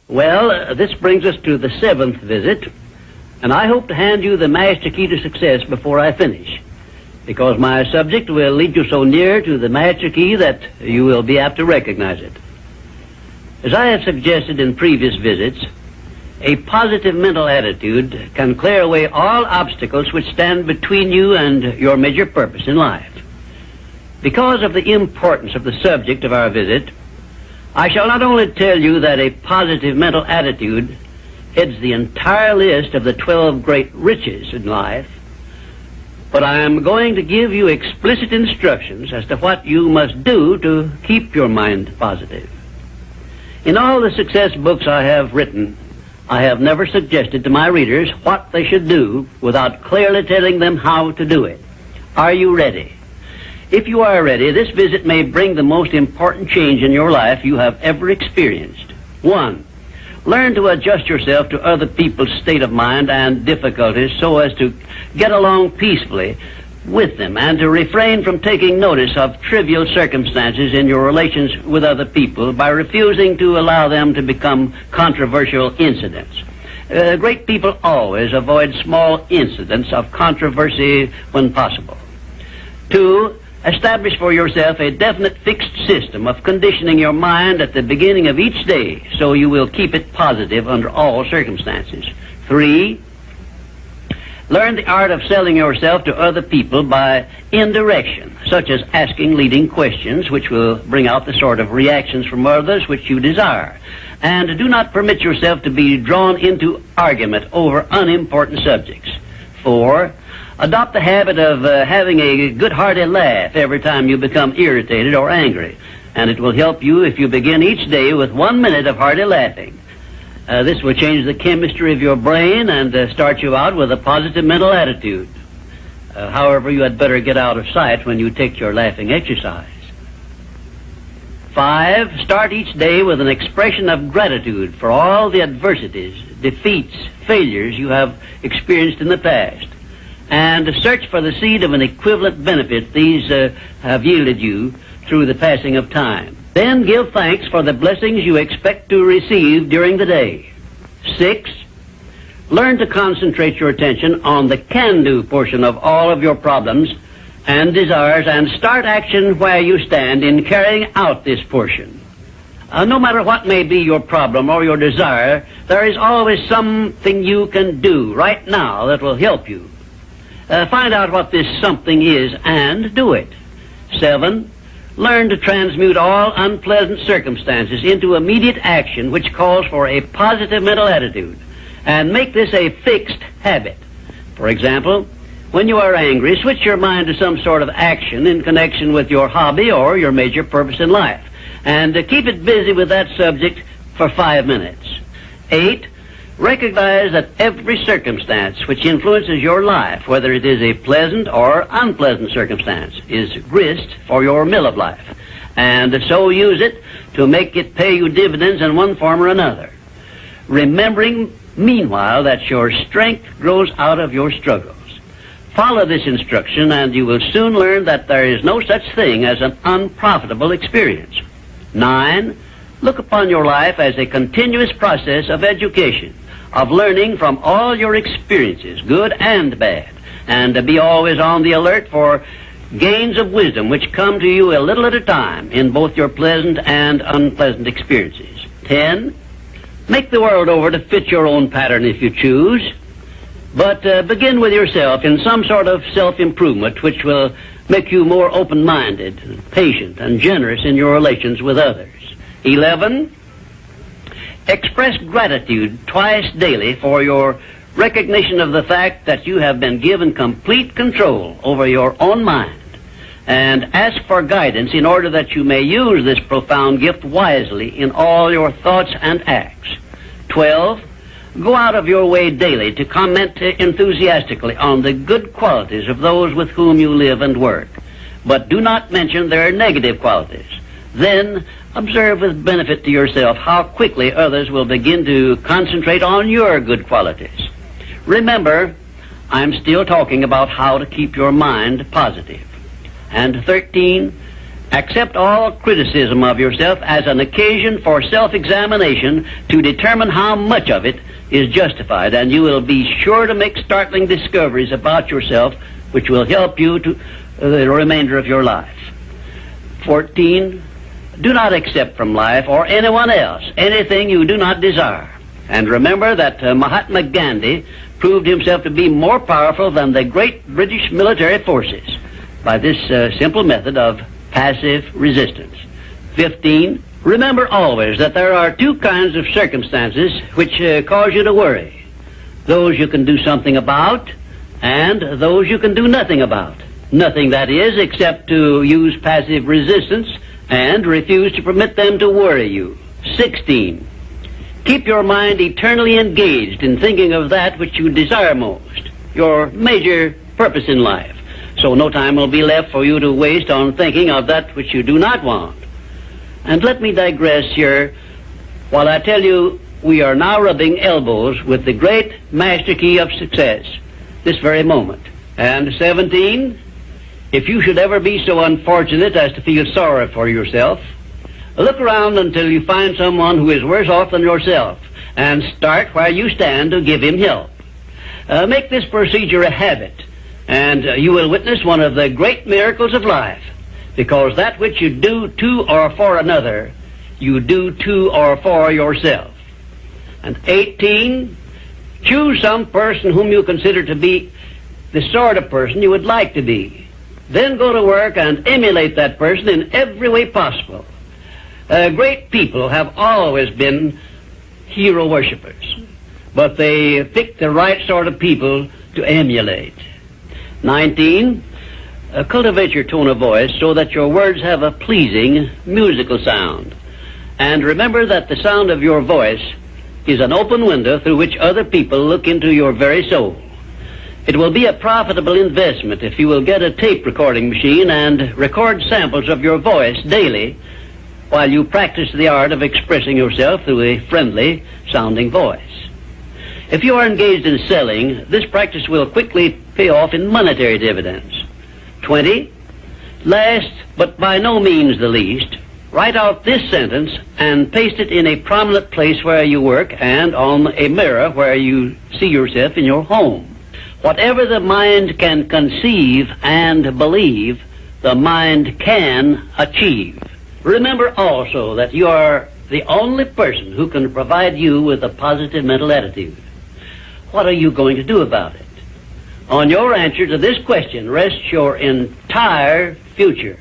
Well, this brings us to the 7th visit, and I hope to hand you the master key to success before I finish, because my subject will lead you so near to the master key that you will be apt to recognize it. As I have suggested in previous visits, a positive mental attitude can clear away all obstacles which stand between you and your major purpose in life. Because of the importance of the subject of our visit, I shall not only tell you that a positive mental attitude heads the entire list of the 12 great riches in life, but I am going to give you explicit instructions as to what you must do to keep your mind positive. In all the success books I have written, I have never suggested to my readers what they should do without clearly telling them how to do it. Are you ready? If you are ready, this visit may bring the most important change in your life you have ever experienced. 1. Learn to adjust yourself to other people's state of mind and difficulties so as to get along peacefully with them and to refrain from taking notice of trivial circumstances in your relations with other people by refusing to allow them to become controversial incidents. Great people always avoid small incidents of controversy when possible. 2. Establish for yourself a definite fixed system of conditioning your mind at the beginning of each day so you will keep it positive under all circumstances. 3. Learn the art of selling yourself to other people by indirection, such as asking leading questions which will bring out the sort of reactions from others which you desire. And do not permit yourself to be drawn into argument over unimportant subjects. 4. Adopt the habit of having a good-hearted laugh every time you become irritated or angry, and it will help you if you begin each day with 1 minute of hearty laughing. This will change the chemistry of your brain and start you out with a positive mental attitude. However, you had better get out of sight when you take your laughing exercise. 5. Start each day with an expression of gratitude for all the adversities, defeats, failures you have experienced in the past, and search for the seed of an equivalent benefit these have yielded you through the passing of time. Then give thanks for the blessings you expect to receive during the day. 6. Learn to concentrate your attention on the can-do portion of all of your problems and desires and start action where you stand in carrying out this portion. No matter what may be your problem or your desire, there is always something you can do right now that will help you. Find out what this something is and do it. 7. Learn to transmute all unpleasant circumstances into immediate action which calls for a positive mental attitude, and make this a fixed habit. For example, when you are angry, switch your mind to some sort of action in connection with your hobby or your major purpose in life, and keep it busy with that subject for 5 minutes. 8. Recognize that every circumstance which influences your life, whether it is a pleasant or unpleasant circumstance, is grist for your mill of life, and so use it to make it pay you dividends in one form or another, remembering meanwhile that your strength grows out of your struggles. Follow this instruction and you will soon learn that there is no such thing as an unprofitable experience. 9. Look upon your life as a continuous process of education, of learning from all your experiences, good and bad, and to be always on the alert for gains of wisdom which come to you a little at a time in both your pleasant and unpleasant experiences. 10. Make the world over to fit your own pattern if you choose, but begin with yourself in some sort of self-improvement which will make you more open-minded, patient, and generous in your relations with others. 11. Express gratitude twice daily for your recognition of the fact that you have been given complete control over your own mind, and ask for guidance in order that you may use this profound gift wisely in all your thoughts and acts. 12. Go out of your way daily to comment enthusiastically on the good qualities of those with whom you live and work, but do not mention their negative qualities. Then observe with benefit to yourself how quickly others will begin to concentrate on your good qualities. Remember, I'm still talking about how to keep your mind positive. And 13, Accept all criticism of yourself as an occasion for self-examination to determine how much of it is justified, and you will be sure to make startling discoveries about yourself which will help you to the remainder of your life. 14. Do not accept from life or anyone else anything you do not desire. And remember that Mahatma Gandhi proved himself to be more powerful than the great British military forces by this simple method of passive resistance. 15. Remember always that there are two kinds of circumstances which cause you to worry. Those you can do something about, and those you can do nothing about. Nothing, that is, except to use passive resistance and refuse to permit them to worry you. 16. Keep your mind eternally engaged in thinking of that which you desire most, your major purpose in life. So no time will be left for you to waste on thinking of that which you do not want. And let me digress here while I tell you we are now rubbing elbows with the great master key of success this very moment. And 17, if you should ever be so unfortunate as to feel sorry for yourself, look around until you find someone who is worse off than yourself and start where you stand to give him help. Make this procedure a habit, and you will witness one of the great miracles of life, because that which you do to or for another, you do to or for yourself. And 18, choose some person whom you consider to be the sort of person you would like to be. Then go to work and emulate that person in every way possible. Great people have always been hero worshippers, but they pick the right sort of people to emulate. 19, cultivate your tone of voice so that your words have a pleasing musical sound. And remember that the sound of your voice is an open window through which other people look into your very soul. It will be a profitable investment if you will get a tape recording machine and record samples of your voice daily while you practice the art of expressing yourself through a friendly sounding voice. If you are engaged in selling, this practice will quickly pay off in monetary dividends. 20, last but by no means the least, write out this sentence and paste it in a prominent place where you work and on a mirror where you see yourself in your home. Whatever the mind can conceive and believe, the mind can achieve. Remember also that you are the only person who can provide you with a positive mental attitude. What are you going to do about it? On your answer to this question rests your entire future.